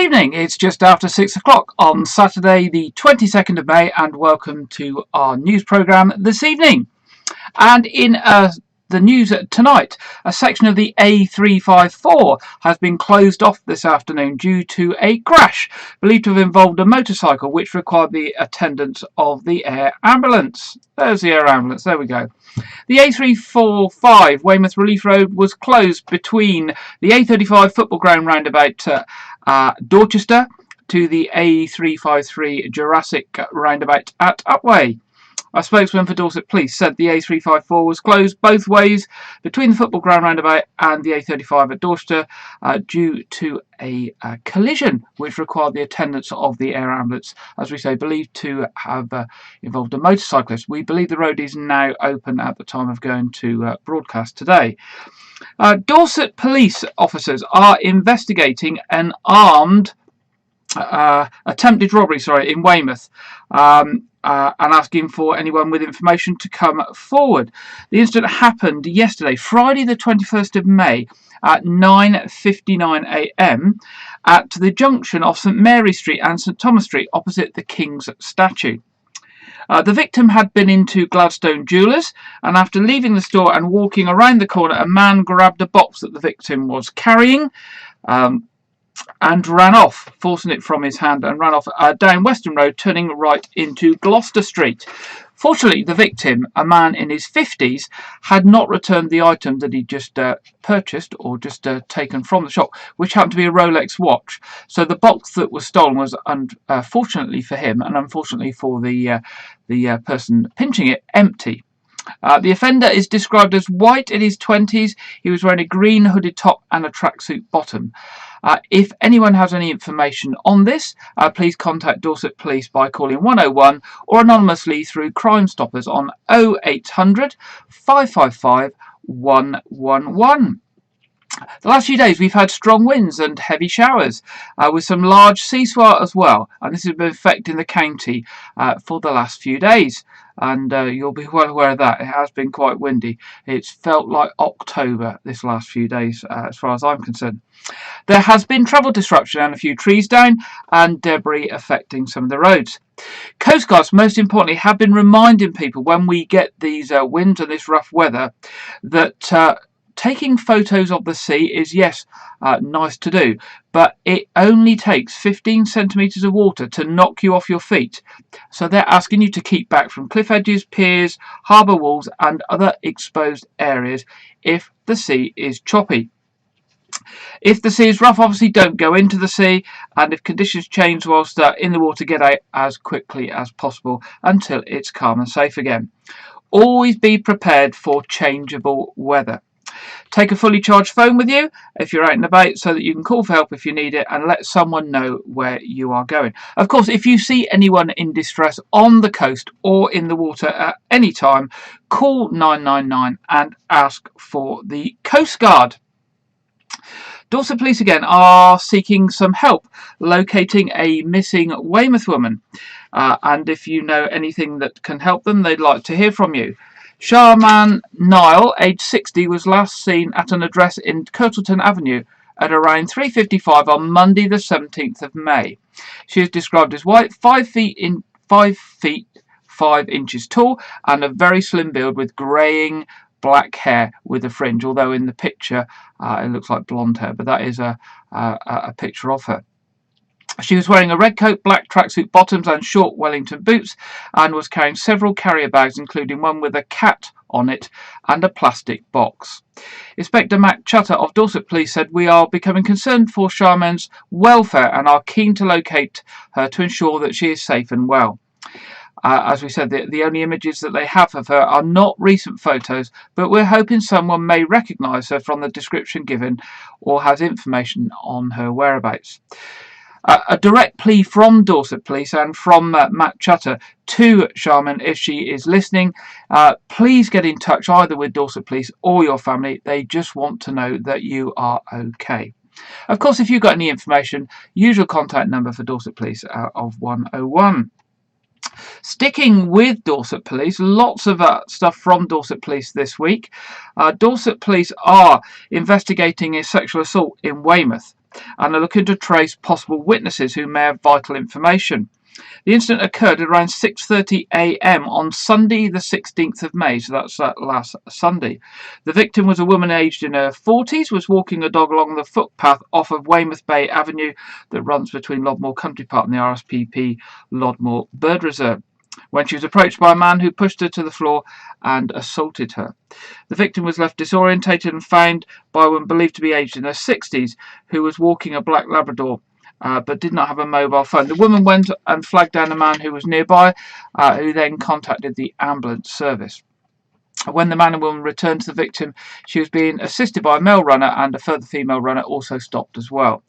evening, it's just after 6 o'clock on Saturday the 22nd of May, and welcome to our news programme this evening. And in the news tonight, a section of the A354 has been closed off this afternoon due to a crash believed to have involved a motorcycle which required the attendance of the air ambulance. There's the air ambulance, there we go. The A345 Weymouth Relief Road was closed between the A35 football ground roundabout Dorchester to the A353 Jurassic roundabout at Upwey. A spokesman for Dorset Police said the A354 was closed both ways between the football ground roundabout and the A35 at Dorchester due to a collision which required the attendance of the air ambulance, as we say, believed to have involved a motorcyclist. We believe the road is now open at the time of going to broadcast today. Dorset police officers are investigating an armed attempted robbery in Weymouth, and asking for anyone with information to come forward. The incident happened yesterday, Friday the 21st of May at 9:59 a.m. at the junction of St Mary Street and St Thomas Street opposite the King's statue. The victim had been into Gladstone Jewellers, and after leaving the store and walking around the corner, a man grabbed a box that the victim was carrying and ran off, forcing it from his hand, and ran off down Western Road, turning right into Gloucester Street. Fortunately, the victim, a man in his 50s, had not returned the item that he just purchased or just taken from the shop, which happened to be a Rolex watch. So the box that was stolen was, fortunately for him and unfortunately for the person pinching it, empty. The offender is described as white, in his 20s. He was wearing a green hooded top and a tracksuit bottom. If anyone has any information on this, please contact Dorset Police by calling 101 or anonymously through Crime Stoppers on 0800 555 111. The last few days we've had strong winds and heavy showers with some large sea swell as well, and this has been affecting the county for the last few days, and you'll be well aware of that. It has been quite windy. It's felt like October this last few days as far as I'm concerned. There has been travel disruption and a few trees down and debris affecting some of the roads. Coast Guards, most importantly, have been reminding people when we get these winds and this rough weather that taking photos of the sea is, yes, nice to do, but it only takes 15 centimetres of water to knock you off your feet. So they're asking you to keep back from cliff edges, piers, harbour walls and other exposed areas if the sea is choppy. If the sea is rough, obviously don't go into the sea, and if conditions change whilst in the water, get out as quickly as possible until it's calm and safe again. Always be prepared for changeable weather. Take a fully charged phone with you if you're out and about so that you can call for help if you need it, and let someone know where you are going. Of course, if you see anyone in distress on the coast or in the water at any time, call 999 and ask for the Coast Guard. Dorset Police again are seeking some help locating a missing Weymouth woman, and if you know anything that can help them, they'd like to hear from you. Charman Niall, aged 60, was last seen at an address in Kirtleton Avenue at around 3:55 on Monday the 17th of May. She is described as white, 5 feet 5 inches tall, and a very slim build with greying black hair with a fringe, although in the picture it looks like blonde hair, but that is a picture of her. She was wearing a red coat, black tracksuit bottoms and short Wellington boots, and was carrying several carrier bags, including one with a cat on it and a plastic box. Inspector Matt Chutter of Dorset Police said, "We are becoming concerned for Charman's welfare and are keen to locate her to ensure that she is safe and well." As we said, the only images that they have of her are not recent photos, but we're hoping someone may recognise her from the description given or has information on her whereabouts. A direct plea from Dorset Police and from Matt Chutter to Charman, if she is listening, please get in touch either with Dorset Police or your family. They just want to know that you are okay. Of course, if you've got any information, usual contact number for Dorset Police of 101. Sticking with Dorset Police, lots of stuff from Dorset Police this week. Dorset Police are investigating a sexual assault in Weymouth. and are looking to trace possible witnesses who may have vital information. The incident occurred at around 6:30 a.m. on Sunday the 16th of May, so that's last Sunday. The victim was a woman aged in her 40s, was walking a dog along the footpath off of Weymouth Bay Avenue that runs between Lodmore Country Park and the RSPP Lodmore Bird Reserve, when she was approached by a man who pushed her to the floor and assaulted her. The victim was left disorientated and found by a woman believed to be aged in her 60s, who was walking a black Labrador, but did not have a mobile phone. The woman went and flagged down a man who was nearby, who then contacted the ambulance service. When the man and woman returned to the victim, she was being assisted by a male runner, and a further female runner also stopped as well.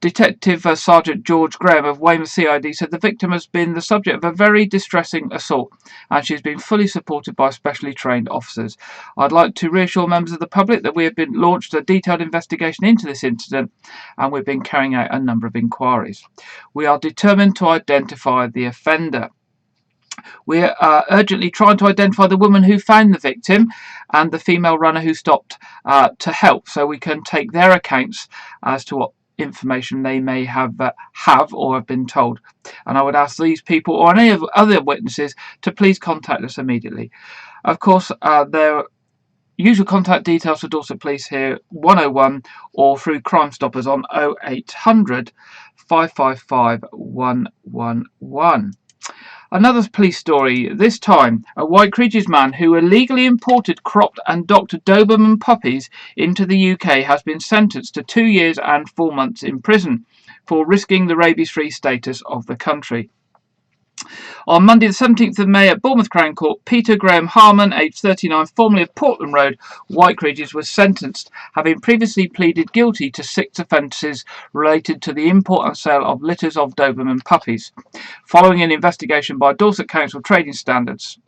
Detective Sergeant George Graham of Weymouth CID said the victim has been the subject of a very distressing assault, and she has been fully supported by specially trained officers. I'd like to reassure members of the public that we have launched a detailed investigation into this incident, and we've been carrying out a number of inquiries. We are determined to identify the offender. We are urgently trying to identify the woman who found the victim and the female runner who stopped to help, so we can take their accounts as to what information they may have or have been told. And I would ask these people or any other witnesses to please contact us immediately. Of course, their usual contact details for Dorset Police here, 101, or through Crime Stoppers on 0800 555 111. Another police story, this time a WykeRegis man who illegally imported cropped and docked Doberman puppies into the UK has been sentenced to 2 years and 4 months in prison for risking the rabies-free status of the country. On Monday the 17th of May at Bournemouth Crown Court, Peter Graham Harmon, aged 39, formerly of Portland Road, WykeRegis, was sentenced, having previously pleaded guilty to 6 offences related to the import and sale of litters of Doberman puppies, following an investigation by Dorset Council Trading Standards.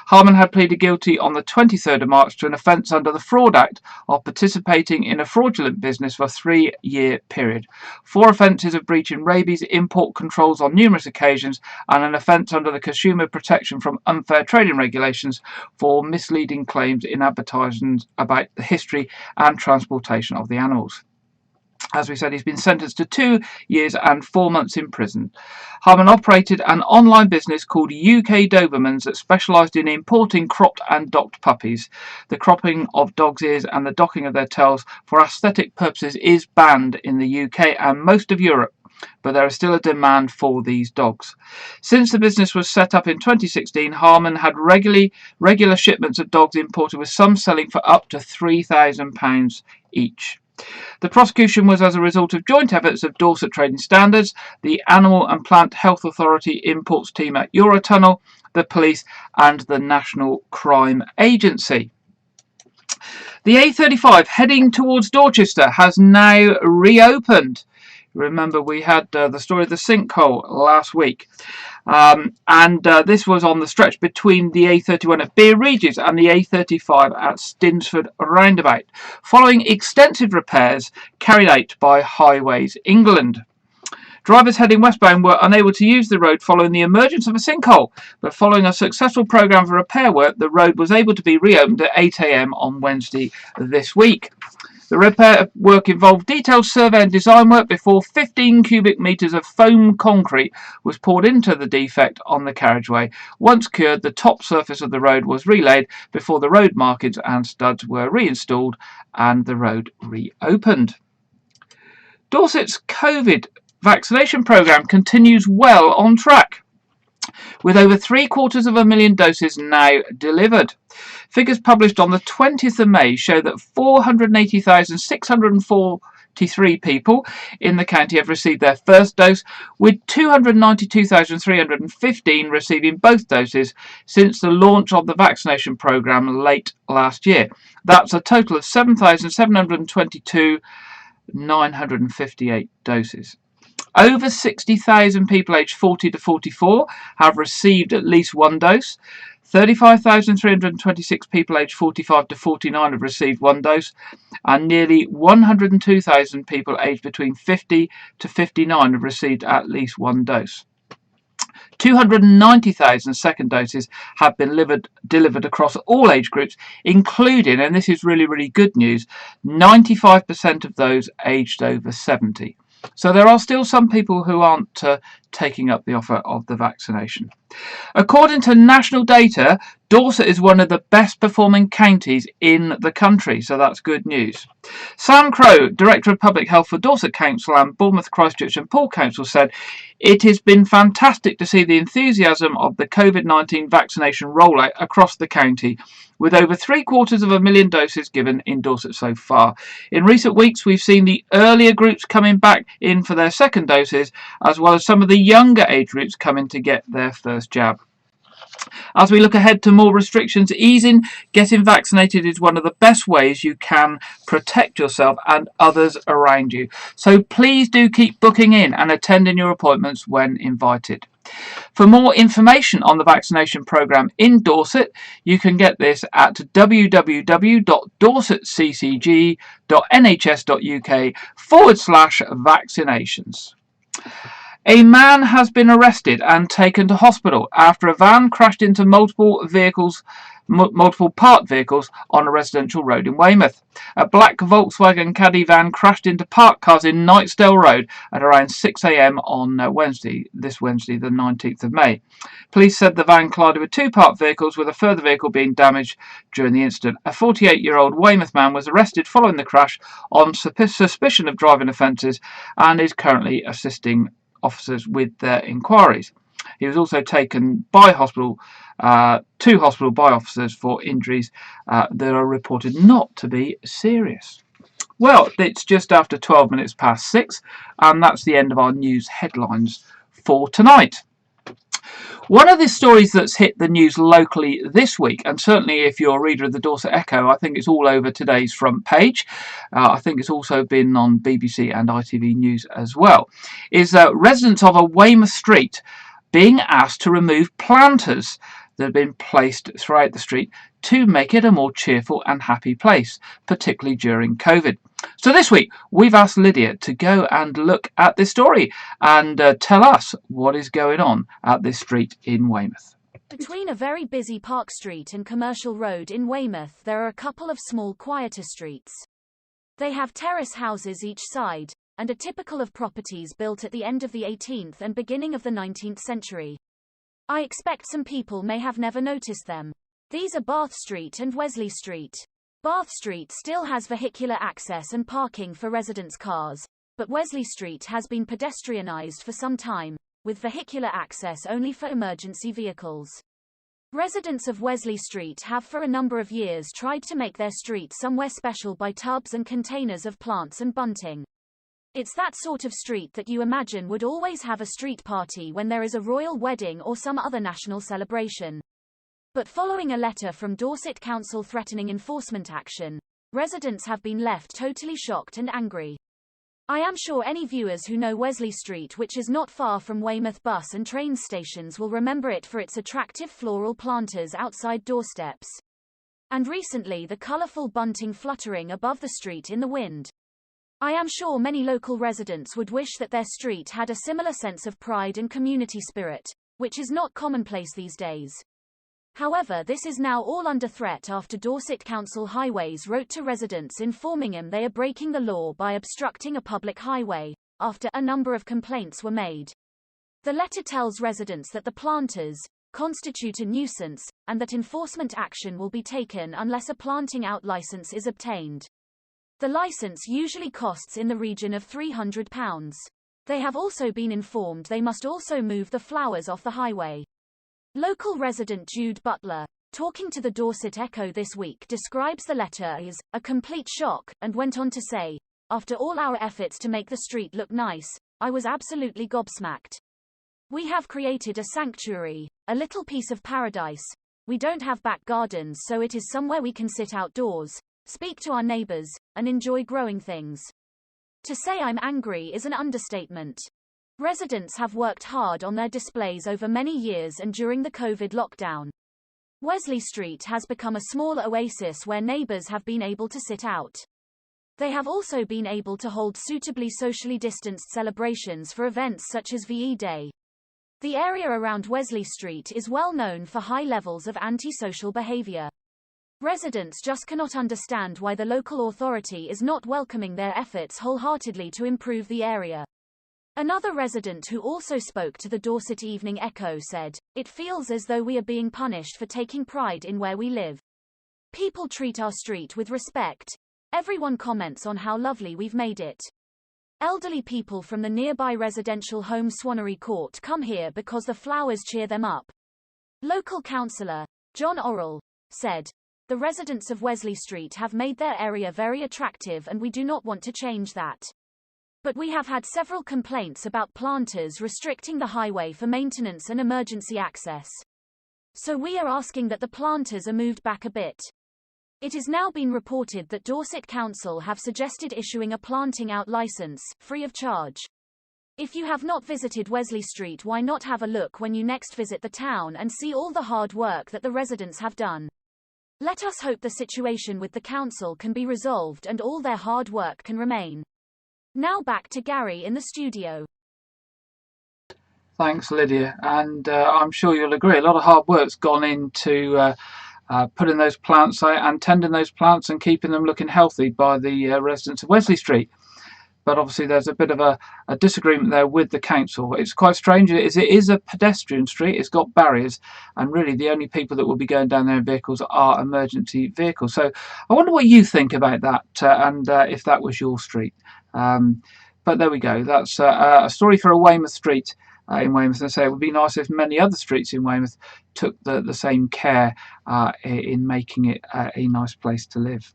Harmon had pleaded guilty on the 23rd of March to an offence under the Fraud Act of participating in a fraudulent business for a 3-year period, 4 offences of breaching rabies import controls on numerous occasions, and an offence under the Consumer Protection from Unfair Trading Regulations for misleading claims in advertisements about the history and transportation of the animals. As we said, he's been sentenced to 2 years and 4 months in prison. Harmon operated an online business called UK Dobermans that specialised in importing cropped and docked puppies. The cropping of dogs' ears and the docking of their tails for aesthetic purposes is banned in the UK and most of Europe, but there is still a demand for these dogs. Since the business was set up in 2016, Harmon had regular shipments of dogs imported, with some selling for up to £3,000 each. The prosecution was as a result of joint efforts of Dorset Trading Standards, the Animal and Plant Health Authority imports team at Eurotunnel, the police and the National Crime Agency. The A35 heading towards Dorchester has now reopened. Remember, we had the story of the sinkhole last week. This was on the stretch between the A31 at WykeRegis and the A35 at Stinsford Roundabout, following extensive repairs carried out by Highways England. Drivers heading westbound were unable to use the road following the emergence of a sinkhole, but following a successful programme of repair work, the road was able to be reopened at 8 a.m. on Wednesday this week. The repair work involved detailed survey and design work before 15 cubic metres of foam concrete was poured into the defect on the carriageway. Once cured, the top surface of the road was relaid before the road markings and studs were reinstalled and the road reopened. Dorset's COVID vaccination programme continues well on track, with over 750,000 doses now delivered. Figures published on the 20th of May show that 480,643 people in the county have received their first dose, with 292,315 receiving both doses since the launch of the vaccination programme late last year. That's a total of 7,722,958 doses. Over 60,000 people aged 40 to 44 have received at least one dose. 35,326 people aged 45 to 49 have received one dose, and nearly 102,000 people aged between 50 to 59 have received at least one dose. 290,000 second doses have been delivered across all age groups, including, and this is really, really good news, 95% of those aged over 70. So there are still some people who aren't taking up the offer of the vaccination. According to national data, Dorset is one of the best performing counties in the country, so that's good news. Sam Crowe, Director of Public Health for Dorset Council and Bournemouth, Christchurch and Poole Council, said, "It has been fantastic to see the enthusiasm of the COVID-19 vaccination rollout across the county, with over 750,000 doses given in Dorset so far. In recent weeks, we've seen the earlier groups coming back in for their second doses, as well as some of the younger age groups coming to get their first jab. As we look ahead to more restrictions easing, getting vaccinated is one of the best ways you can protect yourself and others around you. So please do keep booking in and attending your appointments when invited." For more information on the vaccination programme in Dorset, you can get this at www.dorsetccg.nhs.uk/vaccinations. A man has been arrested and taken to hospital after a van crashed into multiple parked vehicles on a residential road in Weymouth. A black Volkswagen Caddy van crashed into parked cars in Knightsdale Road at around 6 a.m. on Wednesday, the 19th of May. Police said the van collided with two parked vehicles, with a further vehicle being damaged during the incident. A 48-year-old Weymouth man was arrested following the crash on suspicion of driving offences and is currently assisting officers with their inquiries. He was also taken to hospital by officers for injuries that are reported not to be serious. Well, it's just after 12 minutes past 6, and that's the end of our news headlines for tonight. One of the stories that's hit the news locally this week, and certainly if you're a reader of the Dorset Echo, I think it's all over today's front page. I think it's also been on BBC and ITV News as well, is residents of a Weymouth street being asked to remove planters that have been placed throughout the street to make it a more cheerful and happy place, particularly during COVID. So this week, we've asked Lydia to go and look at this story and tell us what is going on at this street in Weymouth. Between a very busy Park Street and Commercial Road in Weymouth, there are a couple of small, quieter streets. They have terrace houses each side, and are typical of properties built at the end of the 18th and beginning of the 19th century. I expect some people may have never noticed them. These are Bath Street and Wesley Street. Bath Street still has vehicular access and parking for residents' cars, but Wesley Street has been pedestrianised for some time, with vehicular access only for emergency vehicles. Residents of Wesley Street have for a number of years tried to make their street somewhere special by tubs and containers of plants and bunting. It's that sort of street that you imagine would always have a street party when there is a royal wedding or some other national celebration. But following a letter from Dorset Council threatening enforcement action, residents have been left totally shocked and angry. I am sure any viewers who know Wesley Street, which is not far from Weymouth bus and train stations, will remember it for its attractive floral planters outside doorsteps. And recently the colourful bunting fluttering above the street in the wind. I am sure many local residents would wish that their street had a similar sense of pride and community spirit, which is not commonplace these days. However, this is now all under threat after Dorset Council Highways wrote to residents informing them they are breaking the law by obstructing a public highway, after a number of complaints were made. The letter tells residents that the planters constitute a nuisance, and that enforcement action will be taken unless a planting out licence is obtained. The licence usually costs in the region of £300. They have also been informed they must also move the flowers off the highway. Local resident Jude Butler, talking to the Dorset Echo this week, describes the letter as a complete shock, and went on to say, "After all our efforts to make the street look nice, I was absolutely gobsmacked. We have created a sanctuary, a little piece of paradise. We don't have back gardens, so it is somewhere we can sit outdoors, speak to our neighbours, and enjoy growing things. To say I'm angry is an understatement." Residents have worked hard on their displays over many years and during the COVID lockdown. Wesley Street has become a small oasis where neighbours have been able to sit out. They have also been able to hold suitably socially distanced celebrations for events such as VE Day. The area around Wesley Street is well known for high levels of antisocial behaviour. Residents just cannot understand why the local authority is not welcoming their efforts wholeheartedly to improve the area. Another resident who also spoke to the Dorset Evening Echo said, "It feels as though we are being punished for taking pride in where we live. People treat our street with respect. Everyone comments on how lovely we've made it. Elderly people from the nearby residential home Swannery Court come here because the flowers cheer them up." Local councillor John Orrell said, "The residents of Wesley Street have made their area very attractive and we do not want to change that. But we have had several complaints about planters restricting the highway for maintenance and emergency access. So we are asking that the planters are moved back a bit." It has now been reported that Dorset Council have suggested issuing a planting out licence, free of charge. If you have not visited Wesley Street, why not have a look when you next visit the town and see all the hard work that the residents have done. Let us hope the situation with the council can be resolved and all their hard work can remain. Now back to Gary in the studio. Thanks, Lydia. And I'm sure you'll agree, a lot of hard work's gone into putting those plants out and tending those plants and keeping them looking healthy by the residents of Wesley Street. But obviously there's a bit of a disagreement there with the council. It's quite strange. It is a pedestrian street. It's got barriers, and really the only people that will be going down there in vehicles are emergency vehicles. So I wonder what you think about that, and if that was your street. But there we go. That's a story for a Weymouth street in Weymouth. And I say it would be nice if many other streets in Weymouth took the same care in making it a nice place to live.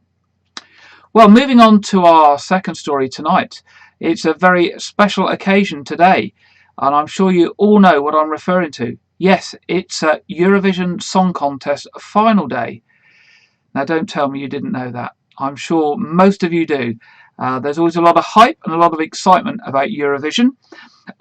Well, moving on to our second story tonight. It's a very special occasion today, and I'm sure you all know what I'm referring to. Yes, it's Eurovision Song Contest final day. Now, don't tell me you didn't know that. I'm sure most of you do. There's always a lot of hype and a lot of excitement about Eurovision.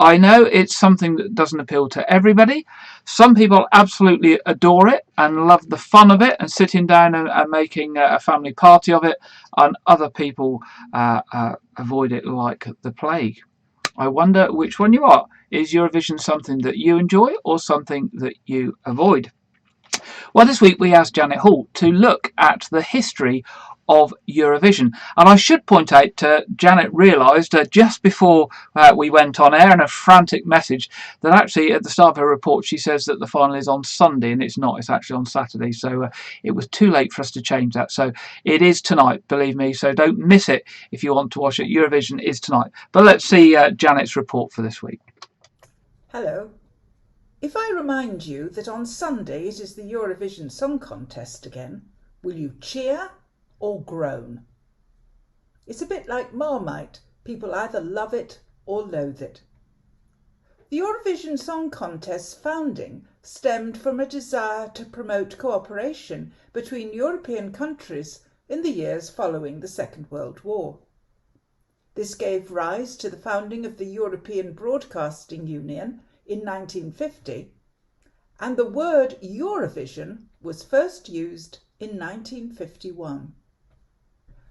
I know it's something that doesn't appeal to everybody. Some people absolutely adore it and love the fun of it and sitting down and making a family party of it, and other people avoid it like the plague. I wonder which one you are. Is Eurovision something that you enjoy or something that you avoid? Well, this week we asked Janet Hall to look at the history of Eurovision. And I should point out, Janet realised just before we went on air in a frantic message that actually at the start of her report she says that the final is on Sunday, and it's not, it's actually on Saturday. So it was too late for us to change that. So it is tonight, believe me, so don't miss it if you want to watch it. Eurovision is tonight. But let's see Janet's report for this week. Hello. If I remind you that on Sunday it is the Eurovision Song Contest again, will you cheer or groan? It's a bit like Marmite. People either love it or loathe it. The Eurovision Song Contest's founding stemmed from a desire to promote cooperation between European countries in the years following the Second World War. This gave rise to the founding of the European Broadcasting Union in 1950, and the word Eurovision was first used in 1951.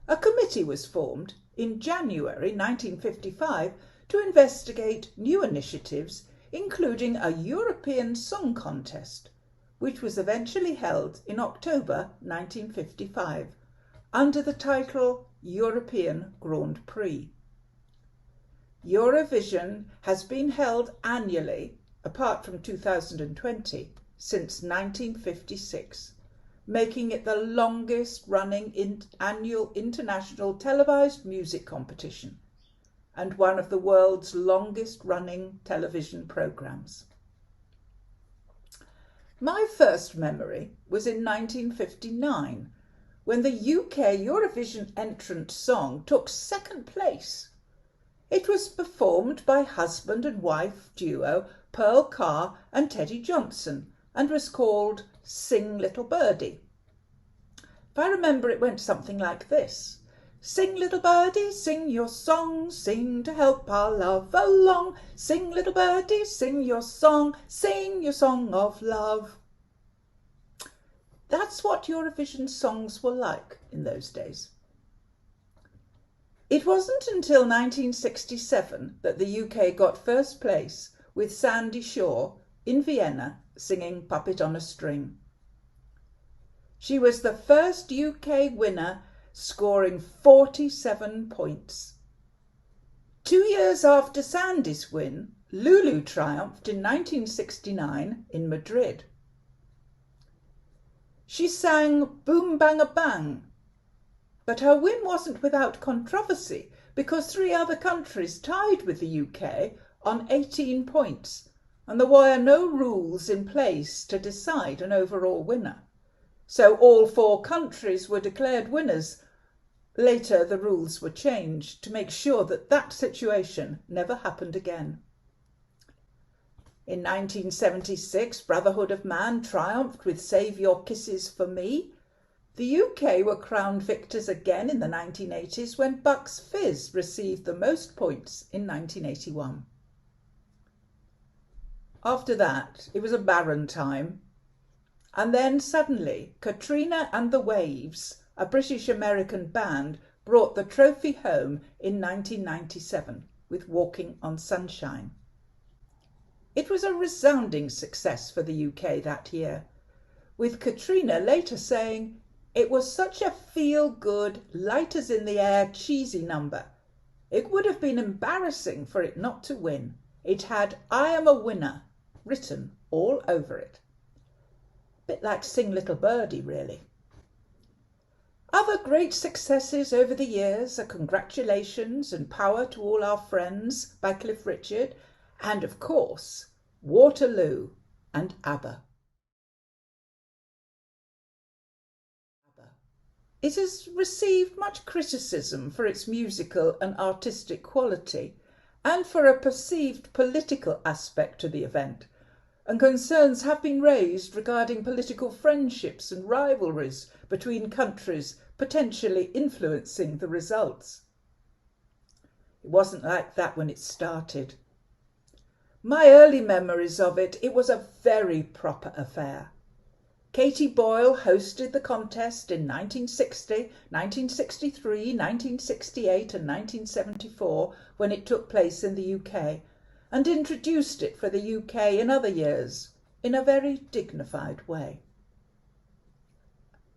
A committee was formed in January 1955 to investigate new initiatives, including a European Song Contest, which was eventually held in October 1955 under the title European Grand Prix. Eurovision has been held annually, apart from 2020, since 1956. Making it the longest-running annual international televised music competition and one of the world's longest-running television programmes. My first memory was in 1959, when the UK Eurovision entrant song took second place. It was performed by husband and wife duo Pearl Carr and Teddy Johnson and was called Sing Little Birdie. If I remember, it went something like this. Sing little birdie, sing your song, sing to help our love along. Sing little birdie, sing your song of love. That's what Eurovision songs were like in those days. It wasn't until 1967 that the UK got first place with Sandy Shaw in Vienna singing Puppet on a String. She was the first UK winner, scoring 47 points. 2 years after Sandy's win, Lulu triumphed in 1969 in Madrid. She sang Boom Bang a Bang, but her win wasn't without controversy because 3 other countries tied with the UK on 18 points, and there were no rules in place to decide an overall winner. So all 4 countries were declared winners. Later, the rules were changed to make sure that that situation never happened again. In 1976, Brotherhood of Man triumphed with Save Your Kisses for Me. The UK were crowned victors again in the 1980s when Bucks Fizz received the most points in 1981. After that, it was a barren time. And then suddenly, Katrina and the Waves, a British-American band, brought the trophy home in 1997 with Walking on Sunshine. It was a resounding success for the UK that year, with Katrina later saying, "It was such a feel-good, light-as-in-the-air, cheesy number. It would have been embarrassing for it not to win. It had 'I am a winner' written all over it." Bit like Sing Little Birdie, really. Other great successes over the years are Congratulations and Power to All Our Friends by Cliff Richard, and of course, Waterloo and ABBA. It has received much criticism for its musical and artistic quality, and for a perceived political aspect to the event, and concerns have been raised regarding political friendships and rivalries between countries potentially influencing the results. It wasn't like that when it started. My early memories of it was a very proper affair. Katie Boyle hosted the contest in 1960, 1963, 1968 and 1974 when it took place in the UK, and introduced it for the UK in other years in a very dignified way.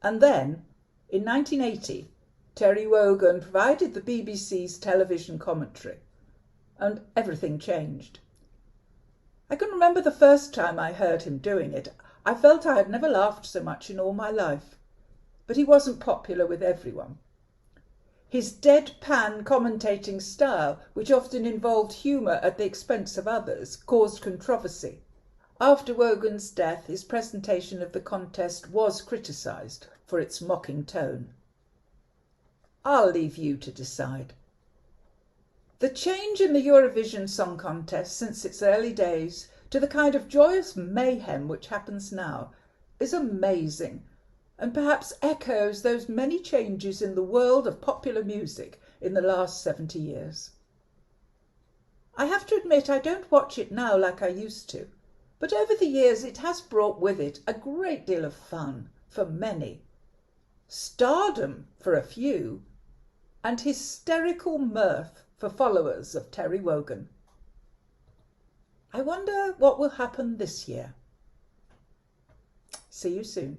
And then, in 1980, Terry Wogan provided the BBC's television commentary, and everything changed. I can remember the first time I heard him doing it. I felt I had never laughed so much in all my life, but he wasn't popular with everyone. His deadpan commentating style, which often involved humour at the expense of others, caused controversy. After Wogan's death, his presentation of the contest was criticised for its mocking tone. I'll leave you to decide. The change in the Eurovision Song Contest since its early days to the kind of joyous mayhem which happens now is amazing, and perhaps echoes those many changes in the world of popular music in the last 70 years. I have to admit I don't watch it now like I used to, but over the years it has brought with it a great deal of fun for many, stardom for a few, and hysterical mirth for followers of Terry Wogan. I wonder what will happen this year. See you soon.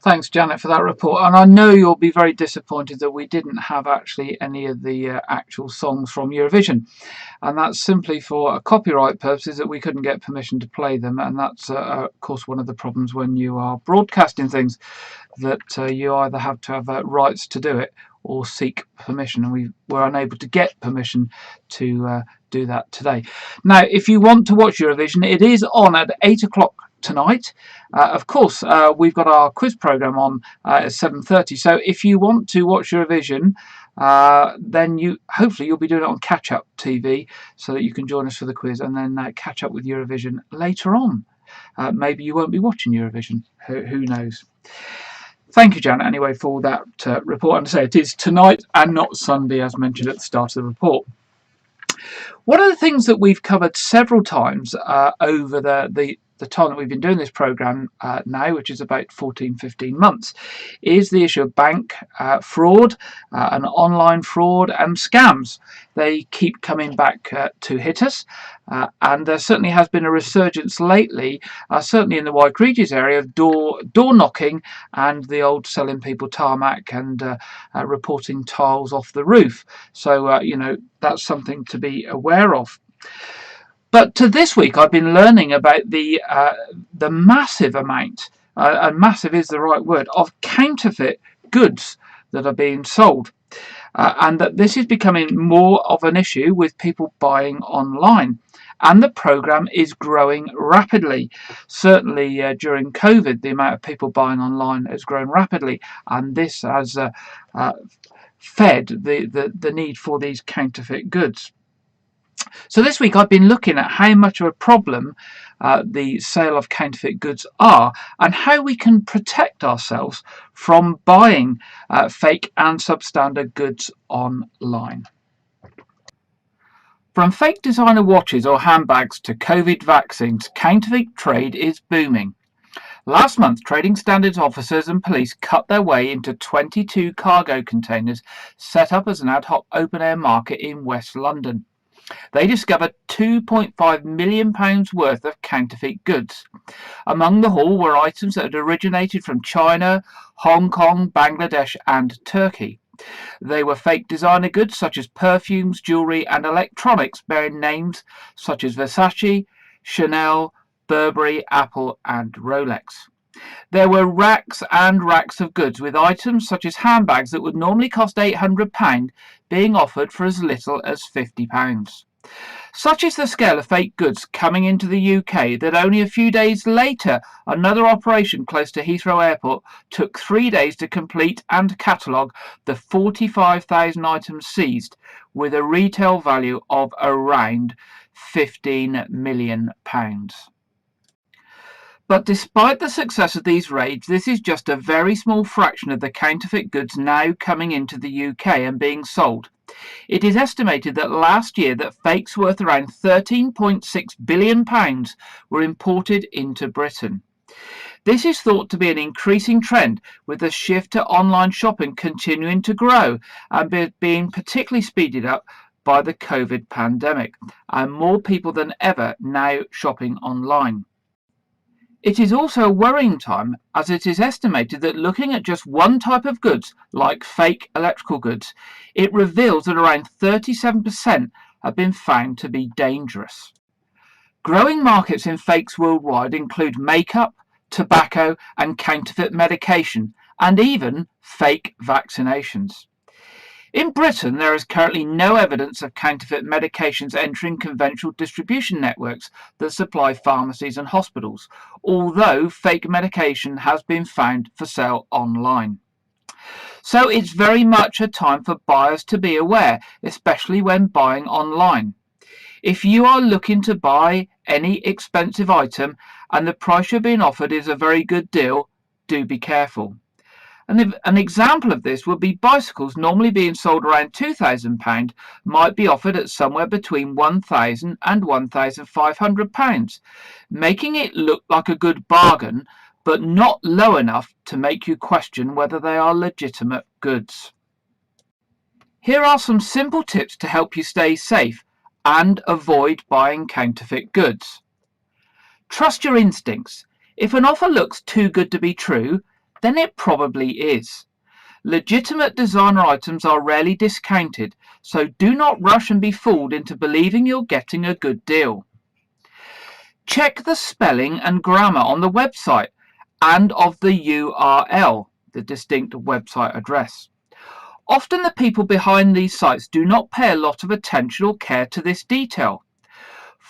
Thanks, Janet, for that report. And I know you'll be very disappointed that we didn't have actually any of the actual songs from Eurovision. And that's simply for copyright purposes that we couldn't get permission to play them. And that's, of course, one of the problems when you are broadcasting things, that you either have to have rights to do it or seek permission. And we were unable to get permission to do that today. Now, if you want to watch Eurovision, it is on at 8 o'clock tonight. Of course, we've got our quiz program on at 7:30. So if you want to watch Eurovision, then hopefully you'll be doing it on Catch Up TV, so that you can join us for the quiz and then catch up with Eurovision later on. Maybe you won't be watching Eurovision. Who knows? Thank you, Janet, anyway, for that report. And to say it is tonight and not Sunday, as mentioned at the start of the report. One of the things that we've covered several times over the the time that we've been doing this program now, which is about 14-15 months, is the issue of bank fraud and online fraud and scams. They keep coming back to hit us, and there certainly has been a resurgence lately, certainly in the WykeRegis area, of door knocking and the old selling people tarmac and reporting tiles off the roof. So that's something to be aware of. But this week I've been learning about the massive amount, and massive is the right word, of counterfeit goods that are being sold. And that this is becoming more of an issue with people buying online. And the program is growing rapidly. Certainly during COVID, the amount of people buying online has grown rapidly. And this has fed the need for these counterfeit goods. So this week I've been looking at how much of a problem the sale of counterfeit goods are, and how we can protect ourselves from buying fake and substandard goods online. From fake designer watches or handbags to COVID vaccines, counterfeit trade is booming. Last month, trading standards officers and police cut their way into 22 cargo containers set up as an ad hoc open-air market in West London. They discovered £2.5 million worth of counterfeit goods. Among the haul were items that had originated from China, Hong Kong, Bangladesh and Turkey. They were fake designer goods such as perfumes, jewellery and electronics bearing names such as Versace, Chanel, Burberry, Apple and Rolex. There were racks and racks of goods with items such as handbags that would normally cost £800 being offered for as little as £50. Such is the scale of fake goods coming into the UK that only a few days later another operation close to Heathrow Airport took 3 days to complete and catalogue the 45,000 items seized, with a retail value of around £15 million. But despite the success of these raids, this is just a very small fraction of the counterfeit goods now coming into the UK and being sold. It is estimated that last year that fakes worth around £13.6 billion were imported into Britain. This is thought to be an increasing trend, with the shift to online shopping continuing to grow and being particularly speeded up by the COVID pandemic, and more people than ever now shopping online. It is also a worrying time, as it is estimated that looking at just one type of goods, like fake electrical goods, it reveals that around 37% have been found to be dangerous. Growing markets in fakes worldwide include makeup, tobacco and counterfeit medication, and even fake vaccinations. In Britain, there is currently no evidence of counterfeit medications entering conventional distribution networks that supply pharmacies and hospitals, although fake medication has been found for sale online. So it's very much a time for buyers to be aware, especially when buying online. If you are looking to buy any expensive item and the price you're being offered is a very good deal, do be careful. An example of this would be bicycles normally being sold around £2,000 might be offered at somewhere between £1,000 and £1,500, making it look like a good bargain, but not low enough to make you question whether they are legitimate goods. Here are some simple tips to help you stay safe and avoid buying counterfeit goods. Trust your instincts. If an offer looks too good to be true, then it probably is. Legitimate designer items are rarely discounted, so do not rush and be fooled into believing you're getting a good deal. Check the spelling and grammar on the website and of the URL, the distinct website address. Often the people behind these sites do not pay a lot of attention or care to this detail.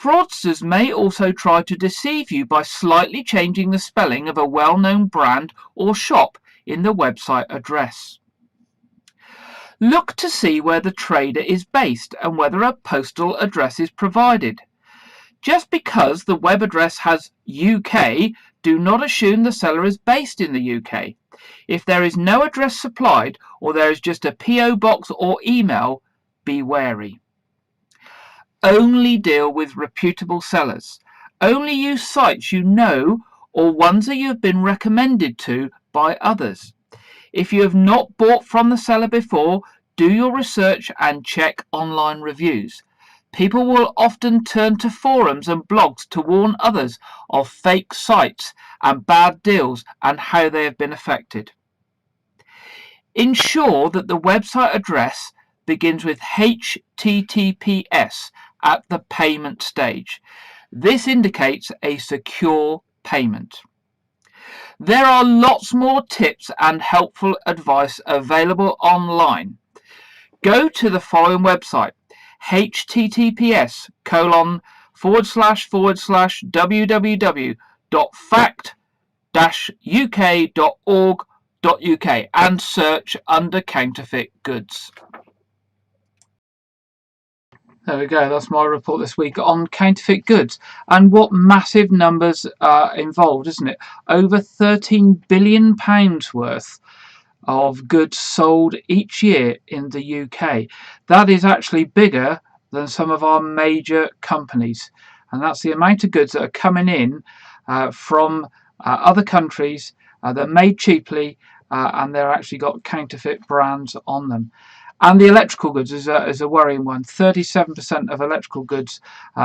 Fraudsters may also try to deceive you by slightly changing the spelling of a well-known brand or shop in the website address. Look to see where the trader is based and whether a postal address is provided. Just because the web address has UK, do not assume the seller is based in the UK. If there is no address supplied or there is just a PO box or email, be wary. Only deal with reputable sellers Only use sites you know or ones that you have been recommended to by others. If you have not bought from the seller before, do your research and check online reviews. People will often turn to forums and blogs to warn others of fake sites and bad deals and how they have been affected. Ensure that the website address begins with HTTPS at the payment stage. This indicates a secure payment. There are lots more tips and helpful advice available online. Go to the following website: https://www.fact-uk.org.uk and search under counterfeit goods. There we go, that's my report this week on counterfeit goods. And what massive numbers are involved, isn't it? Over £13 billion worth of goods sold each year in the UK. That is actually bigger than some of our major companies. And that's the amount of goods that are coming in from other countries that are made cheaply and they're actually got counterfeit brands on them. And the electrical goods is a worrying one. 37% of electrical goods,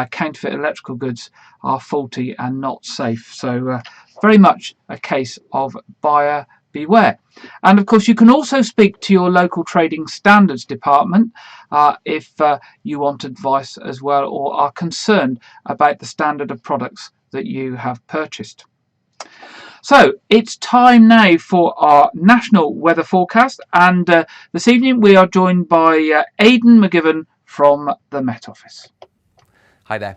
counterfeit electrical goods, are faulty and not safe. So very much a case of buyer beware. And of course, you can also speak to your local trading standards department if you want advice as well or are concerned about the standard of products that you have purchased. So it's time now for our national weather forecast, and this evening we are joined by Aidan McGivern from the Met Office. Hi there.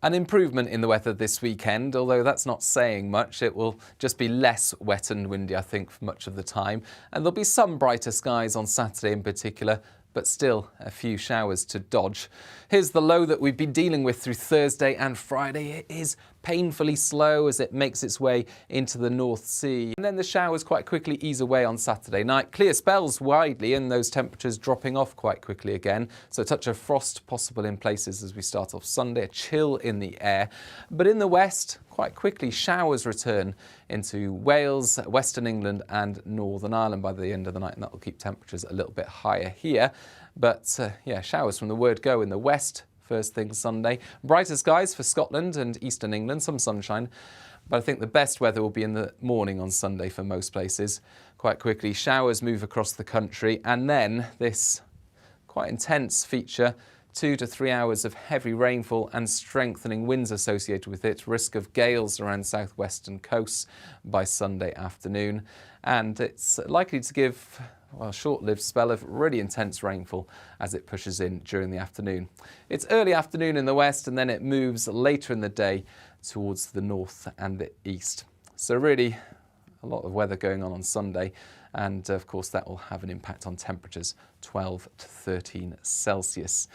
An improvement in the weather this weekend, although that's not saying much. It will just be less wet and windy, I think, for much of the time. And there'll be some brighter skies on Saturday in particular, but still a few showers to dodge. Here's the low that we've been dealing with through Thursday and Friday. It is painfully slow as it makes its way into the North Sea. And then the showers quite quickly ease away on Saturday night. Clear spells widely and those temperatures dropping off quite quickly again. So a touch of frost possible in places as we start off Sunday, a chill in the air. But in the west, quite quickly showers return into Wales, Western England and Northern Ireland by the end of the night, and that will keep temperatures a little bit higher here. But yeah, showers from the word go in the west first thing Sunday. Brighter skies for Scotland and Eastern England, some sunshine. But I think the best weather will be in the morning on Sunday for most places. Quite quickly, showers move across the country, and then this quite intense feature, 2 to 3 hours of heavy rainfall and strengthening winds associated with it, risk of gales around southwestern coasts by Sunday afternoon. And it's likely to give a short-lived spell of really intense rainfall as it pushes in during the afternoon. It's early afternoon in the west and then it moves later in the day towards the north and the east. So really a lot of weather going on Sunday, and of course that will have an impact on temperatures, 12 to 13 Celsius.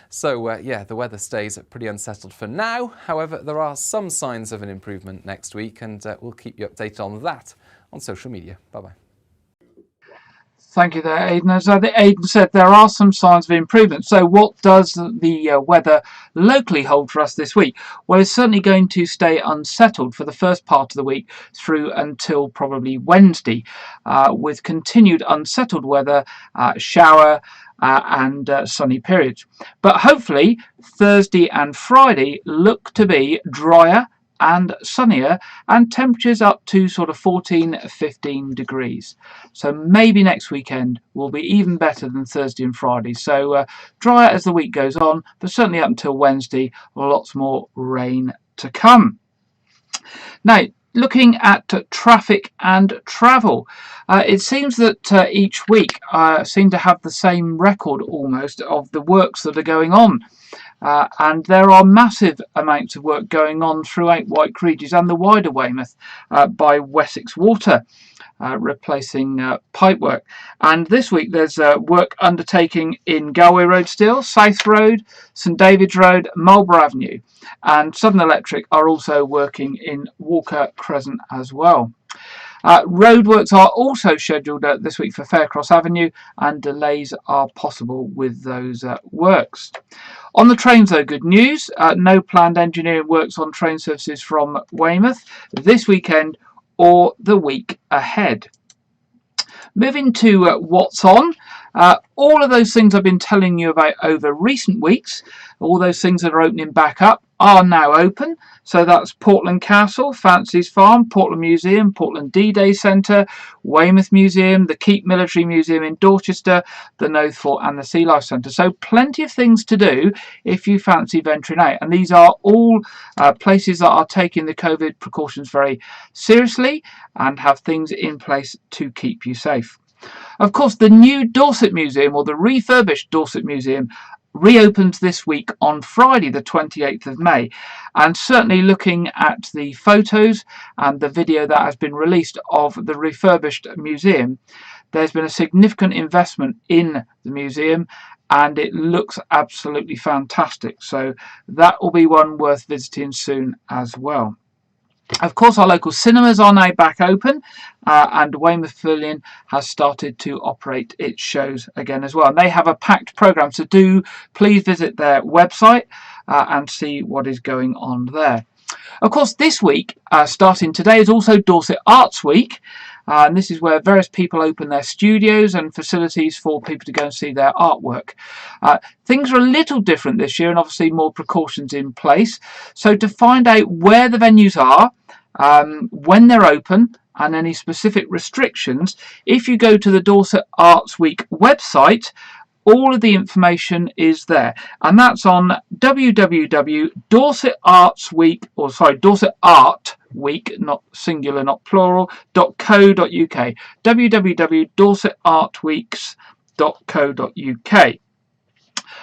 So yeah, the weather stays pretty unsettled for now. However, there are some signs of an improvement next week, and we'll keep you updated on that on social media. Bye-bye. Thank you there, Aidan. As Aidan said, there are some signs of improvement. So what does the weather locally hold for us this week? Well, it's certainly going to stay unsettled for the first part of the week through until probably Wednesday, with continued unsettled weather, shower and sunny periods. But hopefully Thursday and Friday look to be drier and sunnier, and temperatures up to sort of 14-15 degrees. So maybe next weekend will be even better than Thursday and Friday. So drier as the week goes on, but certainly up until Wednesday, lots more rain to come. Now, looking at traffic and travel, it seems that each week seem to have the same record almost of the works that are going on. And there are massive amounts of work going on throughout WykeRegis and the wider Weymouth by Wessex Water, replacing pipework. And this week there's work undertaking in Galway Road still, South Road, St David's Road, Marlborough Avenue, and Southern Electric are also working in Walker Crescent as well. Roadworks are also scheduled this week for Faircross Avenue, and delays are possible with those works. On the trains, though, good news. No planned engineering works on train services from Weymouth this weekend or the week ahead. Moving to what's on. All of those things I've been telling you about over recent weeks, all those things that are opening back up, are now open. So that's Portland Castle, Fancy's Farm, Portland Museum, Portland D-Day Centre, Weymouth Museum, the Keep Military Museum in Dorchester, the Knowth Fort and the Sea Life Centre. So plenty of things to do if you fancy venturing out. And these are all places that are taking the COVID precautions very seriously and have things in place to keep you safe. Of course, the new Dorset Museum, or the refurbished Dorset Museum, reopens this week on Friday the 28th of May, and certainly looking at the photos and the video that has been released of the refurbished museum, there's been a significant investment in the museum and it looks absolutely fantastic, so that will be one worth visiting soon as well. Of course, our local cinemas are now back open, and Weymouth Pavilion has started to operate its shows again as well. And they have a packed programme, so do please visit their website and see what is going on there. Of course, this week, starting today, is also Dorset Arts Week. And this is where various people open their studios and facilities for people to go and see their artwork. Things are a little different this year and obviously more precautions in place. So to find out where the venues are, when they're open and any specific restrictions, if you go to the Dorset Arts Week website, all of the information is there, and that's on dorsetartweek, not singular, not plural, .co.uk, www.dorsetartweeks.co.uk.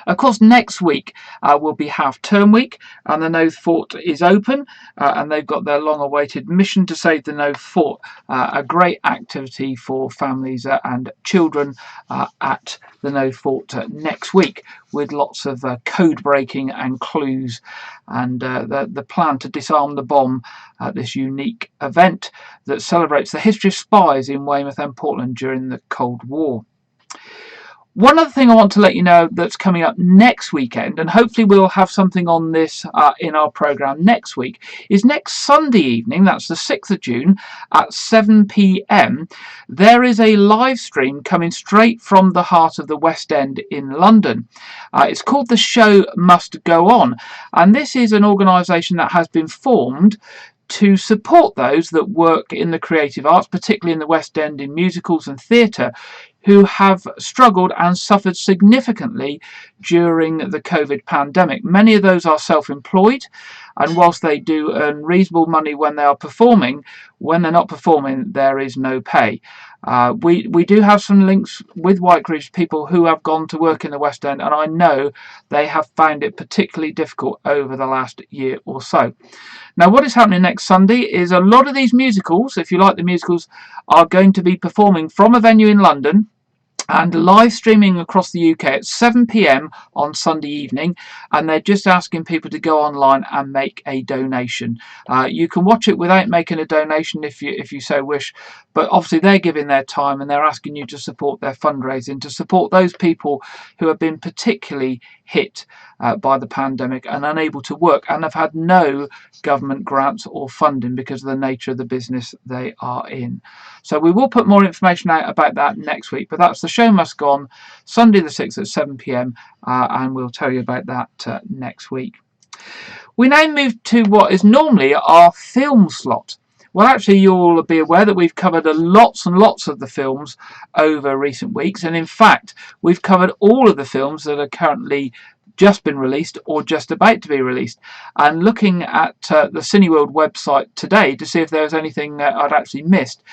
Of course, next week will be half-term week, and the Knowth Fort is open, and they've got their long-awaited Mission to Save the Knowth Fort, a great activity for families and children at the Knowth Fort next week, with lots of code breaking and clues, and the plan to disarm the bomb at this unique event that celebrates the history of spies in Weymouth and Portland during the Cold War. One other thing I want to let you know that's coming up next weekend, and hopefully we'll have something on this in our programme next week, is next Sunday evening, that's the 6th of June, at 7 p.m, there is a live stream coming straight from the heart of the West End in London. It's called The Show Must Go On, and this is an organisation that has been formed to support those that work in the creative arts, particularly in the West End in musicals and theatre, who have struggled and suffered significantly during the COVID pandemic. Many of those are self-employed, and whilst they do earn reasonable money when they are performing, when they're not performing, there is no pay. We do have some links with WykeRegis, people who have gone to work in the West End, and I know they have found it particularly difficult over the last year or so. Now, what is happening next Sunday is a lot of these musicals, if you like the musicals, are going to be performing from a venue in London and live streaming across the UK at 7 p.m. on Sunday evening, and they're just asking people to go online and make a donation. You can watch it without making a donation if you so wish, but obviously they're giving their time and they're asking you to support their fundraising, to support those people who have been particularly hit by the pandemic and unable to work and have had no government grants or funding because of the nature of the business they are in. So we will put more information out about that next week, but that's The Show Must Go On, Sunday the 6th at 7 p.m, and we'll tell you about that next week. We now move to what is normally our film slot. Well, actually, you'll be aware that we've covered lots and lots of the films over recent weeks, and in fact, we've covered all of the films that are currently just been released or just about to be released. And looking at the Cineworld website today to see if there was anything I'd actually missed,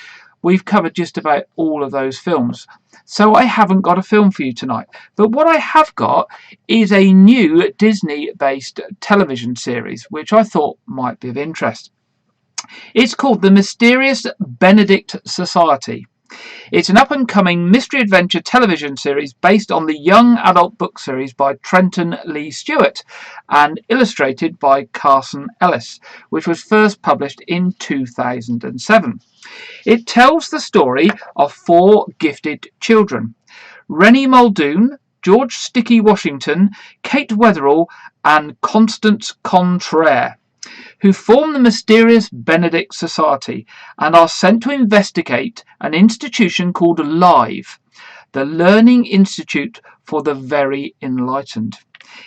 we've covered just about all of those films. So I haven't got a film for you tonight. But what I have got is a new Disney-based television series, which I thought might be of interest. It's called The Mysterious Benedict Society. It's an up-and-coming mystery adventure television series based on the young adult book series by Trenton Lee Stewart and illustrated by Carson Ellis, which was first published in 2007. It tells the story of four gifted children: Rennie Muldoon, George Sticky Washington, Kate Wetherell and Constance Contraire, who form the mysterious Benedict Society and are sent to investigate an institution called LIVE, the Learning Institute for the Very Enlightened.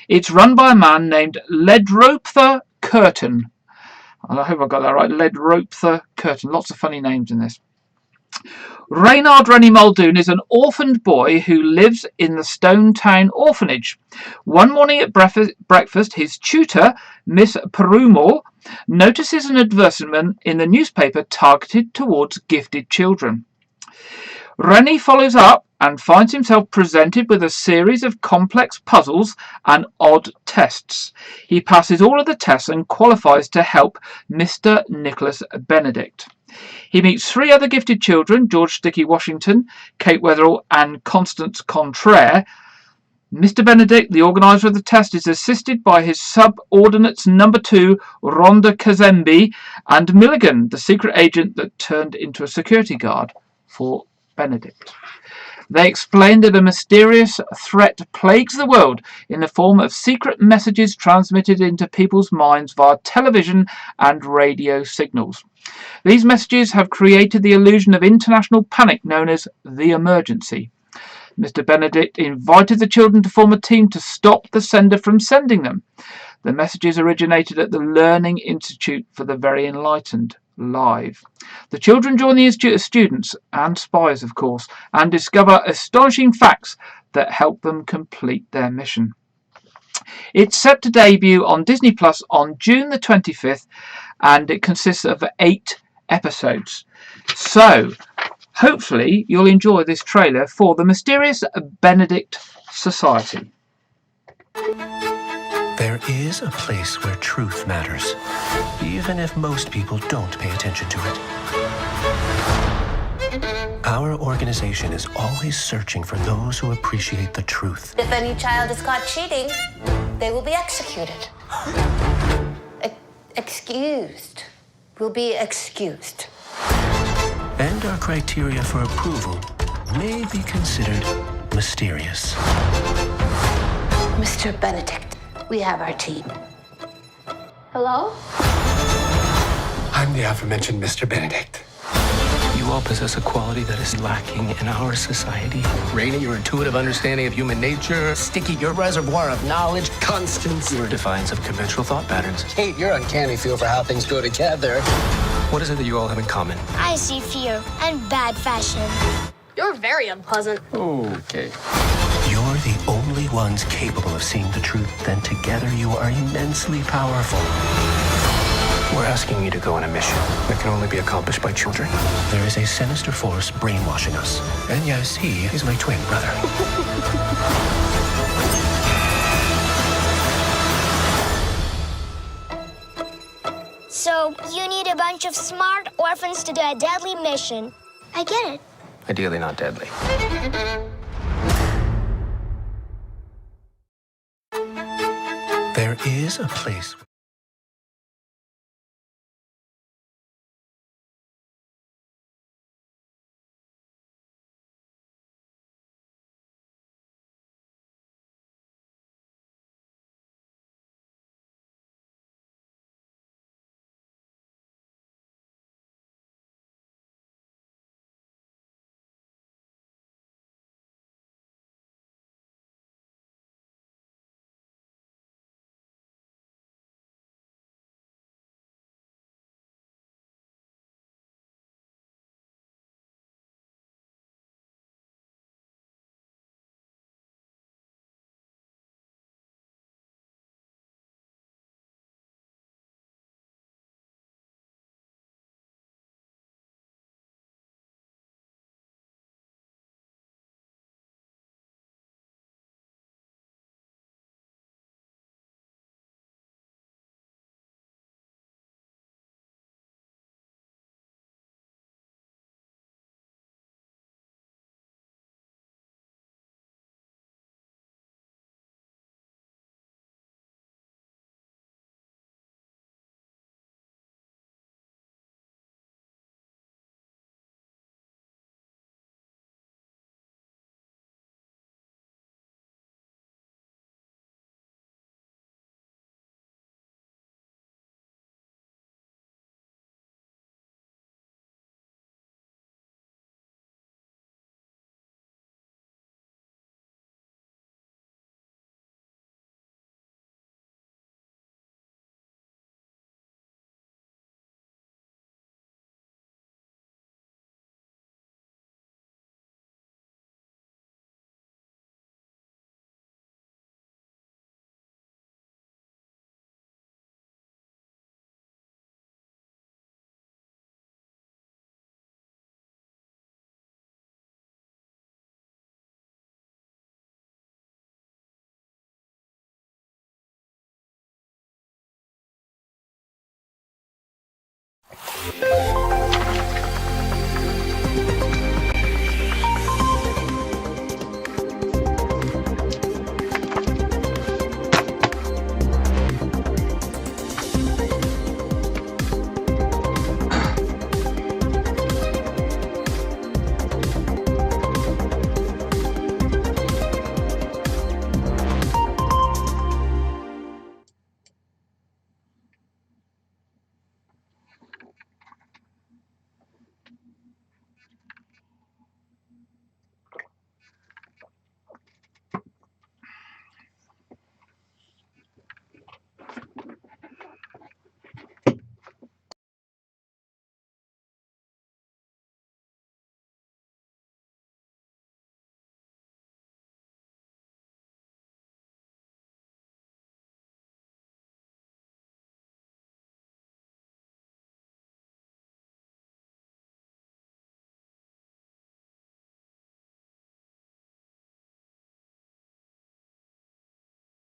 It's run by a man named Ledrotha Curtin. I hope I got that right. Ledrotha Curtin. Lots of funny names in this. Reynard Rennie Muldoon is an orphaned boy who lives in the Stone Town orphanage. One morning at breakfast, his tutor, Miss Perumore, notices an advertisement in the newspaper targeted towards gifted children. Rennie follows up and finds himself presented with a series of complex puzzles and odd tests. He passes all of the tests and qualifies to help Mr. Nicholas Benedict. He meets 3 other gifted children, George Sticky Washington, Kate Wetherell and Constance Contraire. Mr. Benedict, the organiser of the test, is assisted by his subordinates number 2, Rhonda Kazembe, and Milligan, the secret agent that turned into a security guard for Benedict. They explain that a mysterious threat plagues the world in the form of secret messages transmitted into people's minds via television and radio signals. These messages have created the illusion of international panic known as the emergency. Mr. Benedict invited the children to form a team to stop the sender from sending them. The messages originated at the Learning Institute for the Very Enlightened, LIVE. The children join the institute as students and spies, of course, and discover astonishing facts that help them complete their mission. It's set to debut on Disney Plus on June the 25th, and it consists of 8 episodes. So, hopefully you'll enjoy this trailer for the mysterious Benedict Society. There is a place where truth matters, even if most people don't pay attention to it. Our organization is always searching for those who appreciate the truth. If any child is caught cheating, they will be executed. Excused. Will be excused. And our criteria for approval may be considered mysterious. Mr. Benedict, we have our team. Hello? I'm the aforementioned Mr. Benedict. You all possess a quality that is lacking in our society. Rainy, your intuitive understanding of human nature. Sticky, your reservoir of knowledge. Constance, Your defiance of conventional thought patterns. Kate, your uncanny feel for how things go together. What is it that you all have in common? I see fear and bad fashion. You're very unpleasant. Okay. You're the only ones capable of seeing the truth, then together you are immensely powerful. We're asking you to go on a mission that can only be accomplished by children. There is a sinister force brainwashing us. And yes, he is my twin brother. So, you need a bunch of smart orphans to do a deadly mission. I get it. Ideally not deadly. There is a place